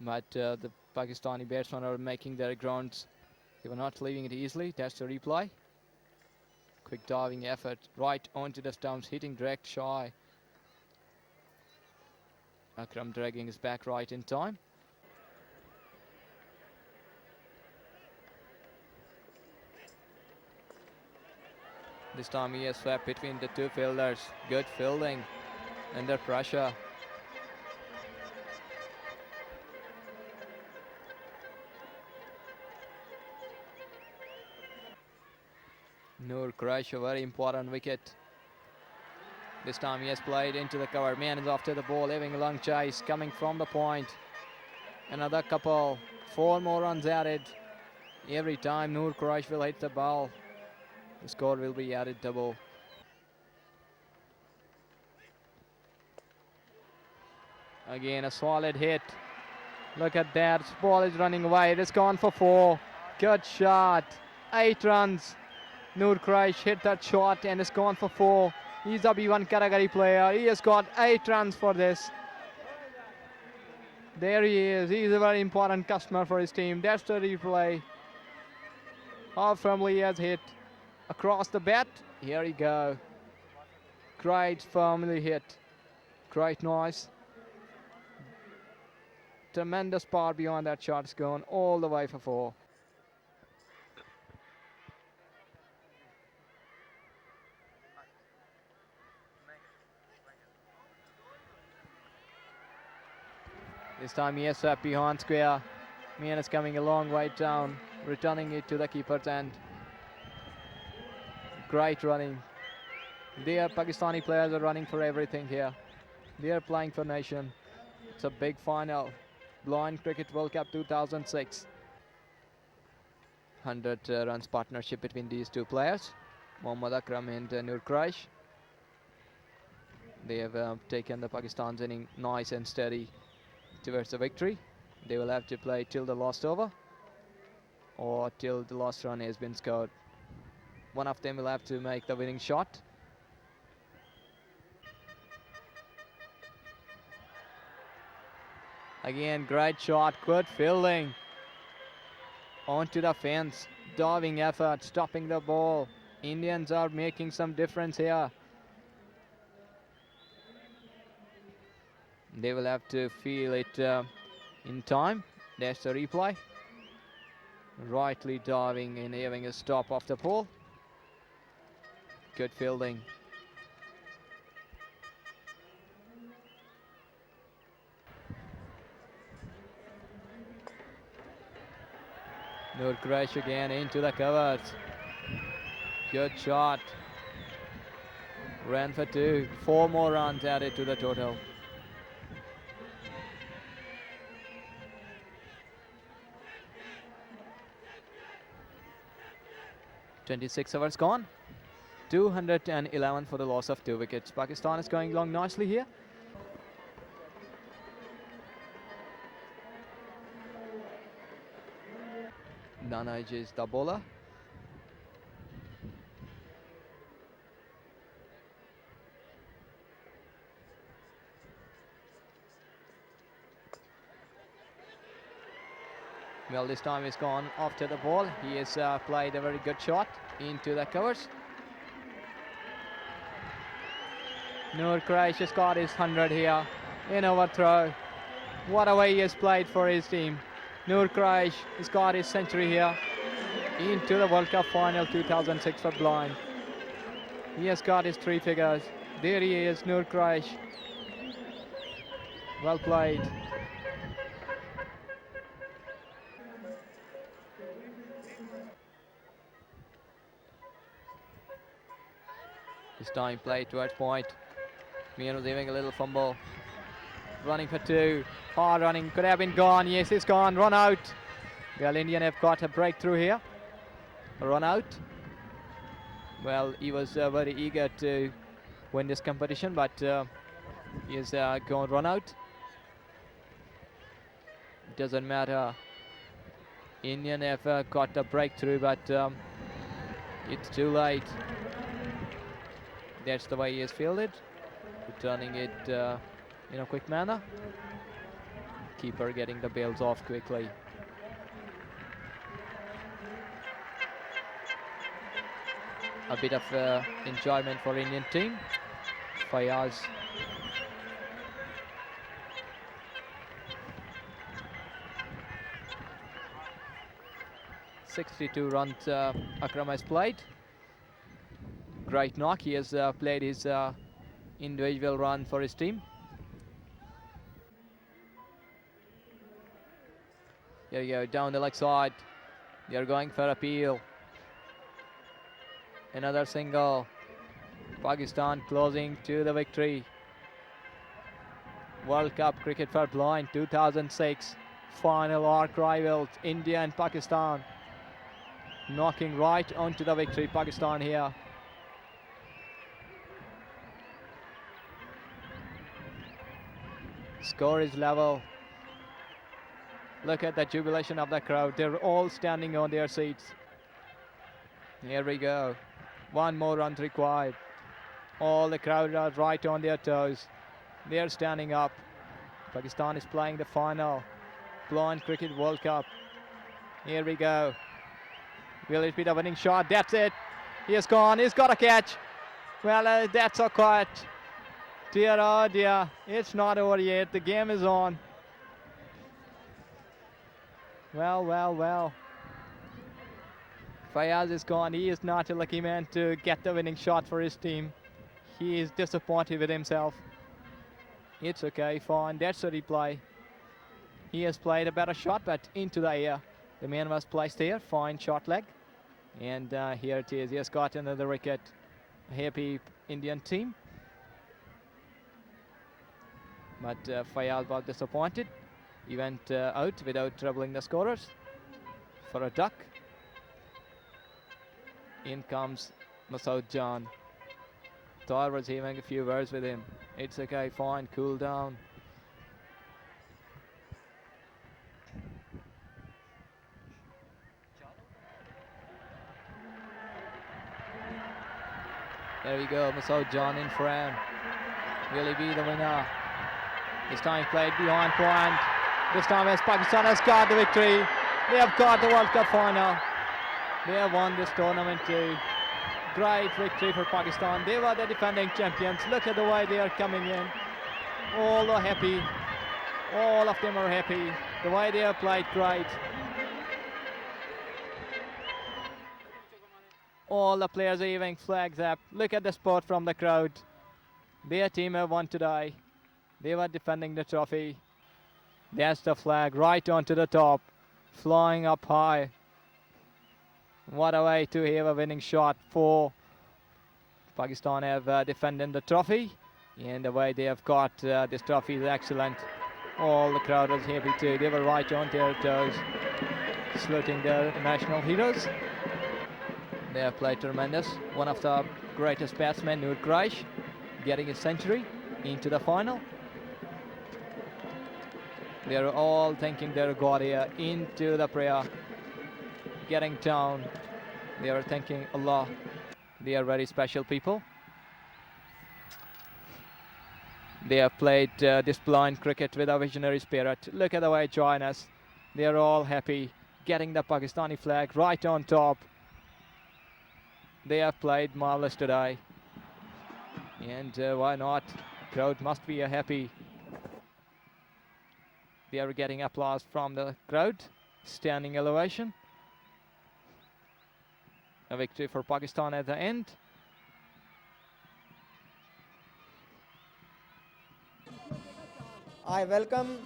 But the Pakistani batsmen are making their grounds. They were not leaving it easily. That's the replay. Quick diving effort right onto the stumps, hitting direct shy. Akram dragging his back right in time. This time he has swept between the 2 fielders. Good fielding under pressure. Noor Quraish, a very important wicket. This time he has played into the cover. Man is after the ball, having a long chase, coming from the point. Another couple, 4 more runs added. Every time Noor Quraish will hit the ball, the score will be added double. Again, a solid hit. Look at that, this ball is running away. It is gone for 4. Good shot. 8 runs. Noor Quraish hit that shot and it's gone for 4. He's a B1 category player. He has got 8 runs for this. There he is. He's a very important customer for his team. That's the replay. How firmly he has hit across the bat. Here we go. Great firmly hit. Great noise. Tremendous power beyond that shot. It's gone all the way for 4. This time he has swept behind square. Man is coming a long way down, returning it to the keeper's end. Great running. Their Pakistani players are running for everything here. They are playing for nation. It's a big final. Blind Cricket World Cup 2006. 100 runs partnership between these 2 players, Mohammad Akram and Noor Quraish. They have taken the Pakistan's inning nice and steady towards the victory. They will have to play till the last over or till the last run has been scored. One of them will have to make the winning shot. Again, great shot, good fielding. Onto the fence, diving effort, stopping the ball. Indians are making some difference here. They will have to feel it in time. That's the replay. Rightly diving and having a stop off the pole. Good fielding. Noor Quraish again into the covers. Good shot. Ran for 2. 4 more runs added to the total. .26 overs gone. 211 for the loss of 2 wickets. Pakistan is going along nicely here. Nanaj is the bowler. Well, this time he's gone after the ball. He has played a very good shot into the covers. Noor Quraish has got his 100 here in overthrow. What a way he has played for his team. Noor Quraish has got his century here into the World Cup final 2006 for blind. He has got his 3 figures. There he is, Noor Quraish. Well played. This time played towards point. Mian was having a little fumble. Running for 2. Hard running. Could have been gone. Yes, it's gone. Run out. Well, Indian have got a breakthrough here. Run out. Well, he was very eager to win this competition, but he is going run out. Doesn't matter. Indian have got a breakthrough, but it's too late. That's the way he has fielded. Returning it in a quick manner. Keeper getting the bails off quickly. A bit of enjoyment for Indian team. Fayaz. .62 runs Akram has played. Great knock. He has played his individual run for his team. Here you go, down the leg side. They are going for appeal. Another single. Pakistan closing to the victory. World Cup Cricket for Blind 2006. Final arc rivals, India and Pakistan. Knocking right onto the victory, Pakistan here. Score is level. Look at the jubilation of the crowd. They're all standing on their seats. Here we go. One more run required. All the crowd are right on their toes. They're standing up. Pakistan is playing the final Blind Cricket World Cup. Here we go. Will it be the winning shot? That's it. He has gone. He's got a catch. Well, that's a catch. Dear, oh dear. It's not over yet. The game is on. Well, well, well. Fayaz is gone. He is not a lucky man to get the winning shot for his team. He is disappointed with himself. It's okay, fine. That's a replay. He has played a better shot, but into the air. The man was placed here. Fine shot leg. And here it is. He has got another wicket. A happy Indian team. But Fayaz was disappointed. He went out without troubling the scorers for a duck. In comes Masood Jan. Tahir was having a few words with him. It's okay, fine, cool down. There we go, Masood Jan in frame. Will he be the winner? This time played behind point. This time as Pakistan has got the victory. They have got the World Cup final. They have won this tournament too. Great victory for Pakistan. They were the defending champions. Look at the way they are coming in. All are happy. All of them are happy. The way they have played, great. All the players are waving flags up. Look at the support from the crowd. Their team have won today. They were defending the trophy. That's the flag right onto the top. Flying up high. What a way to have a winning shot for Pakistan have defended the trophy. And the way they have got this trophy is excellent. All the crowd was happy too. They were right on their toes, saluting their national heroes. They have played tremendous. One of the greatest batsmen, Noor Quraish, getting a century into the final. They are all thanking their God here into the prayer. Getting down. They are thanking Allah. They are very special people. They have played this blind cricket with a visionary spirit. Look at the way join us. They are all happy. Getting the Pakistani flag right on top. They have played marvelous today. And why not? Crowd must be happy. They are getting applause from the crowd. Standing ovation. A victory for Pakistan at the end. I welcome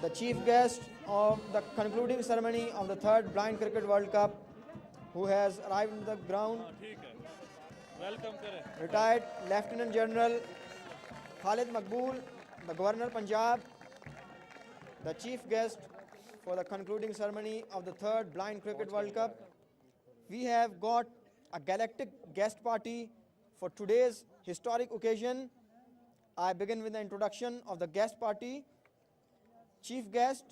the chief guest of the concluding ceremony of the third Blind Cricket World Cup, who has arrived in the ground. Retired Lieutenant General Khalid Maqbool, the Governor Punjab, the chief guest for the concluding ceremony of the third Blind Cricket World Cup. We have got a galactic guest party for today's historic occasion. I begin with the introduction of the guest party. Chief guest,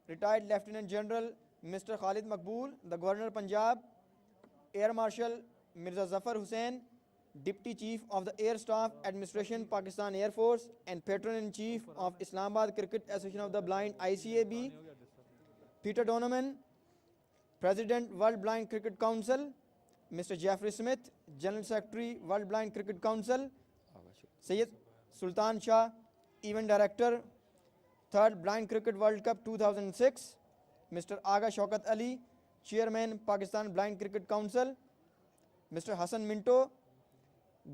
retired Lieutenant General Mr. Khalid Maqbool, the Governor Punjab. Air Marshal Mirza Zafar Hussain, Deputy Chief of the Air Staff Administration, Pakistan Air Force, and Patron-in-Chief of Islamabad Cricket Association of the Blind, ICAB. Peter Donovan, President, World Blind Cricket Council. Mr. Jeffrey Smith, General Secretary, World Blind Cricket Council. Syed Sultan Shah, Event Director, Third Blind Cricket World Cup 2006. Mr. Aga Shaukat Ali, Chairman, Pakistan Blind Cricket Council. Mr. Hassan Minto,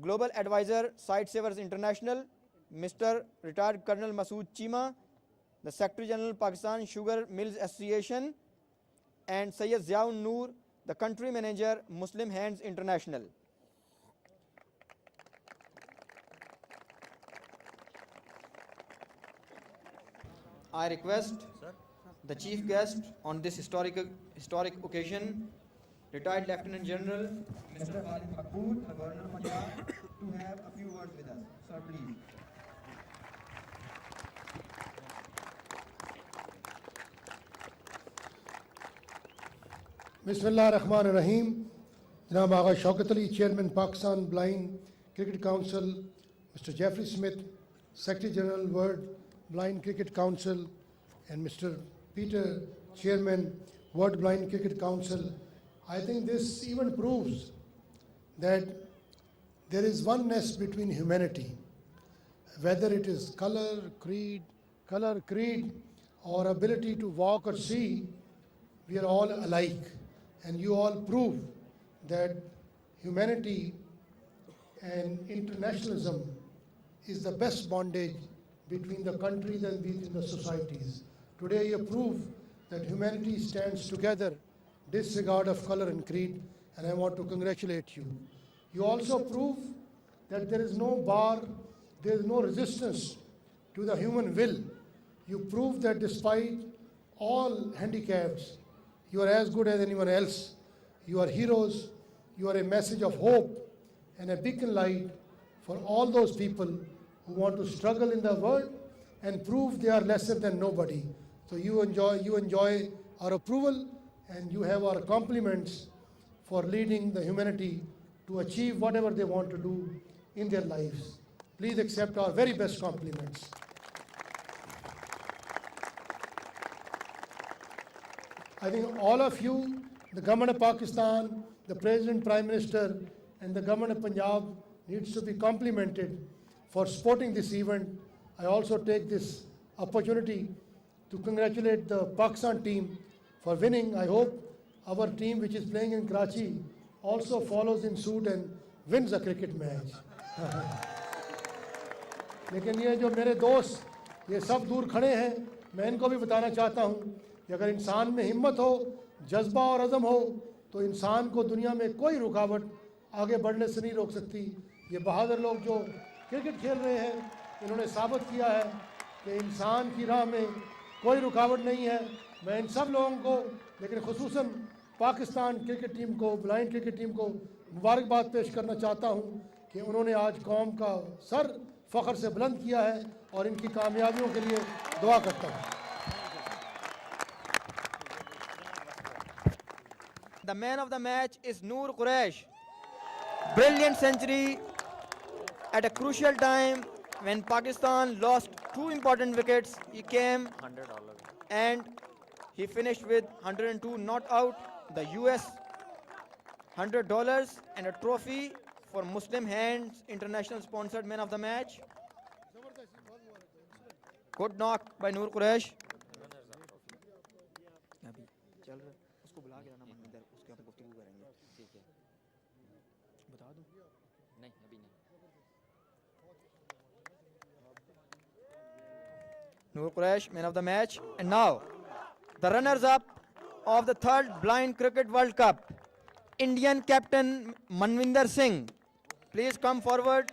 Global Advisor, Sightsavers International. Mr. Retired Colonel Masood Chima, the Secretary General, Pakistan Sugar Mills Association. And Sayyid Ziaun Noor, the Country Manager, Muslim Hands International. I request the chief guest on this historic occasion, retired Lieutenant General Mr. Khalid Maqbool, the Governor of Punjab, to have a few words with us. Sir, please. Bismillah ar-Rahman ar-Rahim. Janab Aga Shaukat Ali, Chairman, Pakistan Blind Cricket Council. Mr. Jeffrey Smith, Secretary General, World Blind Cricket Council. And Mr. Peter, Chairman, World Blind Cricket Council. I think this even proves that there is oneness between humanity. Whether it is color, creed, or ability to walk or see, we are all alike. And you all prove that humanity and internationalism is the best bondage between the countries and between the societies. Today you prove that humanity stands together, disregard of color and creed, and I want to congratulate you. You also prove that there is no bar, there is no resistance to the human will. You prove that despite all handicaps, you are as good as anyone else. You are heroes. You are a message of hope and a beacon light for all those people who want to struggle in the world and prove they are lesser than nobody. So you enjoy our approval, and you have our compliments for leading the humanity to achieve whatever they want to do in their lives. Please accept our very best compliments. I think all of you, the Government of Pakistan, the President, Prime Minister, and the Government of Punjab needs to be complimented for supporting this event. I also take this opportunity to congratulate the Pakistan team for winning. I hope our team, which is playing in Karachi, also follows in suit and wins a cricket match. लेकिन ये जो मेरे दोस्त ये सब दूर खड़े हैं, मैं इनको भी बताना चाहता हूँ कि अगर इंसान में हिम्मत हो, जज्बा और अज़म हो, तो इंसान को दुनिया में कोई रुकावट आगे बढ़ने से नहीं रोक सकती. ये बहादुर लोग जो क्रिकेट खेल रहे हैं, इन्होंने साबित किया है कि इंसान की राह में कोई रुकावट नहीं है. मैं इन सब लोगों को, लेकिन खुसूसन पाकिस्तान क्रिकेट टीम को, ब्लाइंड क्रिकेट टीम को मुबारकबाद पेश करना चाहता हूँ कि उन्होंने आज कौम का सर फ़ख्र से बुलंद किया है, और इनकी कामयाबियों के लिए दुआ करता हूँ. The man of the match is Noor Quresh. Brilliant century at a crucial time when Pakistan lost two important wickets. He came and he finished with 102 not out, the US $100 and a trophy for Muslim Hands International sponsored man of the match. Good knock by Noor Quresh. Noor Quraish, man of the match. And now, the runners-up of the third Blind Cricket World Cup, Indian captain Manvinder Singh. Please come forward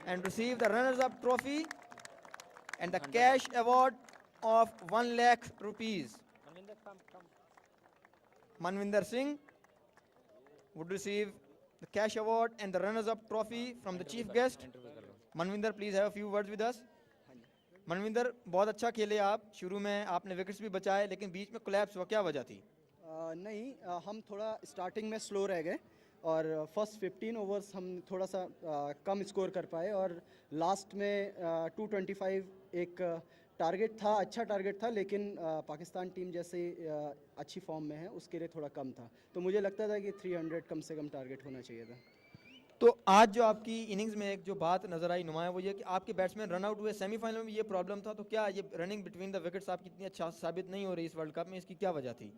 and receive the runners-up trophy and the cash award of 1 lakh rupees. Manvinder Singh would receive the cash award and the runners-up trophy from the chief guest. Manvinder, please have a few words with us. Manvinder, बहुत अच्छा खेले आप. शुरू में आपने wickets भी बचाए, लेकिन बीच में कोलैप्स हुआ, क्या वजह थी? नहीं, हम थोड़ा स्टार्टिंग में स्लो रह गए और फर्स्ट 15 ओवर्स हम थोड़ा सा कम स्कोर कर पाए और लास्ट में 225 एक टारगेट था, अच्छा टारगेट था, लेकिन पाकिस्तान टीम जैसे अच्छी फॉर्म में है उसके लिए थोड़ा कम था. तो मुझे लगता था कि 300 कम से कम टारगेट होना चाहिए था. तो आज जो आपकी इनिंग्स में एक जो बात नजर आई नुमाया वो ये कि आपके बैट्समैन रन आउट हुए, सेमीफाइनल में ये प्रॉब्लम था. तो क्या ये रनिंग बिटवीन द विकेट्स आपकी इतनी अच्छा साबित नहीं हो रही इस वर्ल्ड कप में, इसकी क्या वजह थी?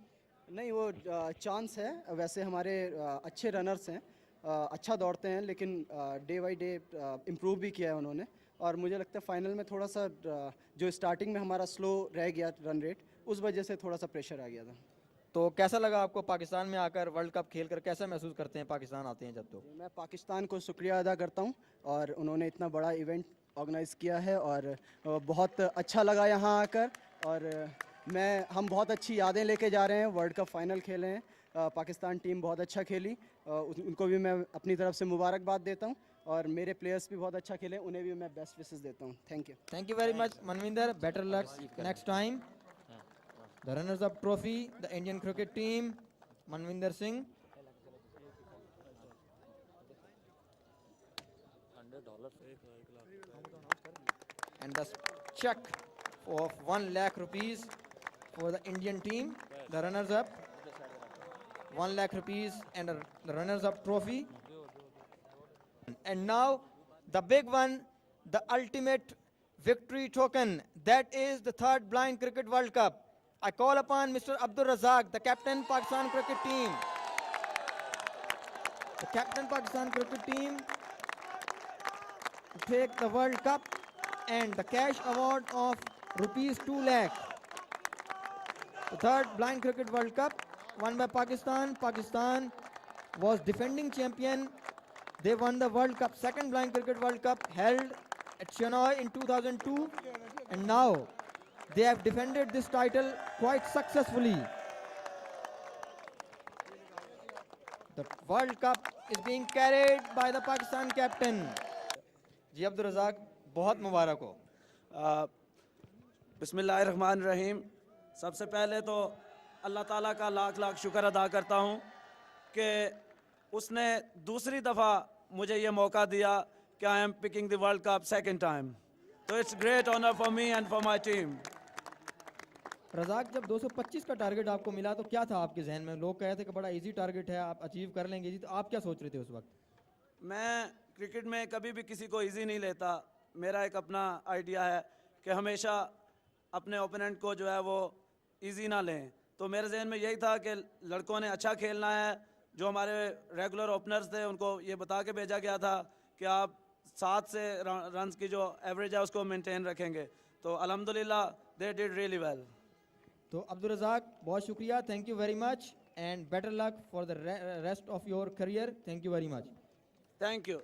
नहीं, वो चांस है. वैसे हमारे अच्छे रनर्स हैं, अच्छा दौड़ते हैं, लेकिन डे बाई डे इम्प्रूव भी किया है उन्होंने. और मुझे लगता है फाइनल में थोड़ा सा जो स्टार्टिंग में हमारा स्लो रह गया रन रेट, उस वजह से थोड़ा सा प्रेशर आ गया था. तो कैसा लगा आपको पाकिस्तान में आकर वर्ल्ड कप खेलकर? कैसा महसूस करते हैं पाकिस्तान आते हैं जब? तो मैं पाकिस्तान को शुक्रिया अदा करता हूं और उन्होंने इतना बड़ा इवेंट ऑर्गेनाइज़ किया है और बहुत अच्छा लगा यहां आकर. और हम बहुत अच्छी यादें लेके जा रहे हैं. वर्ल्ड कप फाइनल खेले हैं, पाकिस्तान टीम बहुत अच्छा खेली, उनको भी मैं अपनी तरफ से मुबारकबाद देता हूं और मेरे प्लेयर्स भी बहुत अच्छा खेले, उन्हें भी मैं बेस्ट विशेस देता हूं. Thank you very much Manvinder. Better luck next time. The runners-up trophy, the Indian cricket team, Manvinder Singh. And the check of 1 lakh rupees for the Indian team, the runners-up. 1 lakh rupees and the runners-up trophy. And now the big one, the ultimate victory token. That is the third Blind Cricket World Cup. I call upon Mr. Abdul Razak, the captain Pakistan cricket team. The captain Pakistan cricket team to take the World Cup and the cash award of rupees 2 lakh. The third Blind Cricket World Cup won by Pakistan. Pakistan was defending champion. They won the World Cup, second Blind Cricket World Cup held at Chennai in 2002, and now they have defended this title quite successfully. The World Cup is being carried by the Pakistan captain. जी अब्दुल रज़ाक, बहुत मुबारक हो. बिस्मिल्लाहिर्रहमानिर्रहीम. सबसे पहले तो अल्लाह ताला का लाख लाख शुक्र अदा करता हूँ कि उसने दूसरी दफ़ा मुझे ये मौका दिया कि I am picking the World Cup second time. तो it's great honour for me and for my team. Razzaq, जब 225 का टारगेट आपको मिला तो क्या था आपके जहन में? लोग कहे थे कि बड़ा इजी टारगेट है, आप अचीव कर लेंगे जी, तो आप क्या सोच रहे थे उस वक्त? मैं क्रिकेट में कभी भी किसी को इजी नहीं लेता. मेरा एक अपना आइडिया है कि हमेशा अपने ओपोनेंट को जो है वो इजी ना लें. तो मेरे जहन में यही था कि लड़कों ने अच्छा खेलना है. जो हमारे रेगुलर ओपनर्स थे उनको ये बता के भेजा गया था कि आप 7 से रन्स की जो एवरेज है उसको मेंटेन रखेंगे. तो अल्हम्दुलिल्लाह दे डिड रियली वेल. तो अब्दुल रज़ाक, बहुत शुक्रिया. Thank you very much and better luck for the rest of your career. Thank you very much. Thank you.